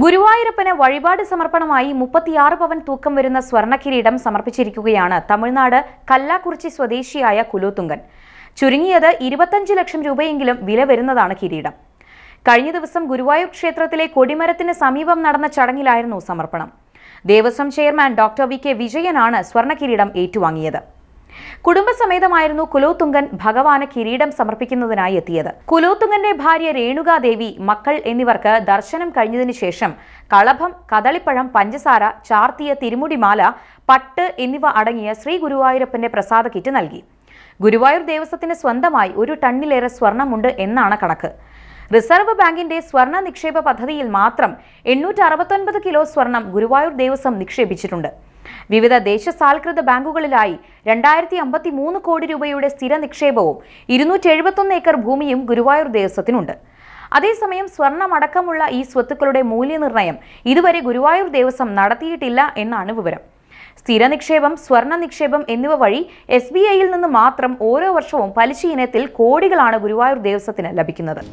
ഗുരുവായൂരപ്പന് വഴിപാട് സമർപ്പണമായി 36 പവൻ തൂക്കം വരുന്ന സ്വർണ്ണ കിരീടം സമർപ്പിച്ചിരിക്കുകയാണ് തമിഴ്നാട് കല്ലാക്കുറിച്ചി സ്വദേശിയായ കുലോത്തുംഗൻ. ചുരുങ്ങിയത് 25 ലക്ഷം രൂപയെങ്കിലും വില വരുന്നതാണ് കിരീടം. കഴിഞ്ഞ ദിവസം ഗുരുവായൂർ ക്ഷേത്രത്തിലെ കൊടിമരത്തിന് സമീപം നടന്ന ചടങ്ങിലായിരുന്നു സമർപ്പണം. Devaswom chairman doctor V K വിജയനാണ് സ്വർണ്ണ കിരീടം ഏറ്റുവാങ്ങിയത്. കുടുംബസമേതമായിരുന്നു കുലോത്തുംഗൻ ഭഗവാന് കിരീടം സമർപ്പിക്കുന്നതിനായി എത്തിയത്. കുലോത്തുംഗന്റെ ഭാര്യ രേണുകാദേവി, മക്കൾ എന്നിവർക്ക് ദർശനം കഴിഞ്ഞതിനു ശേഷം കളഭം, കദളിപ്പഴം, പഞ്ചസാര, ചാർത്തിയ തിരുമുടിമാല, പട്ട് എന്നിവ അടങ്ങിയ ശ്രീ ഗുരുവായൂരപ്പന്റെ പ്രസാദ കിറ്റ് നൽകി. ഗുരുവായൂർ ദേവസ്വത്തിന് സ്വന്തമായി 1 ടണ്ണിലേറെ സ്വർണമുണ്ട് എന്നാണ് കണക്ക്. റിസർവ് ബാങ്കിന്റെ സ്വർണ്ണ നിക്ഷേപ പദ്ധതിയിൽ മാത്രം 869 കിലോ സ്വർണം ഗുരുവായൂർ ദേവസ്വം നിക്ഷേപിച്ചിട്ടുണ്ട്. വിവിധ ദേശസാൽകൃത ബാങ്കുകളിലായി 2053 കോടി രൂപയുടെ സ്ഥിര നിക്ഷേപവും 271 ഏക്കർ ഭൂമിയും ഗുരുവായൂർ ദേവസ്വത്തിനുണ്ട്. അതേസമയം സ്വർണ്ണമടക്കമുള്ള ഈ സ്വത്തുക്കളുടെ മൂല്യനിർണ്ണയം ഇതുവരെ ഗുരുവായൂർ ദേവസ്വം നടത്തിയിട്ടില്ല എന്നാണ് വിവരം. സ്ഥിര നിക്ഷേപം, സ്വർണ്ണ നിക്ഷേപം എന്നിവ വഴി SBIയിൽ നിന്ന് മാത്രം ഓരോ വർഷവും പലിശ ഇനത്തിൽ കോടികളാണ് ഗുരുവായൂർ ദേവസ്വത്തിന് ലഭിക്കുന്നത്.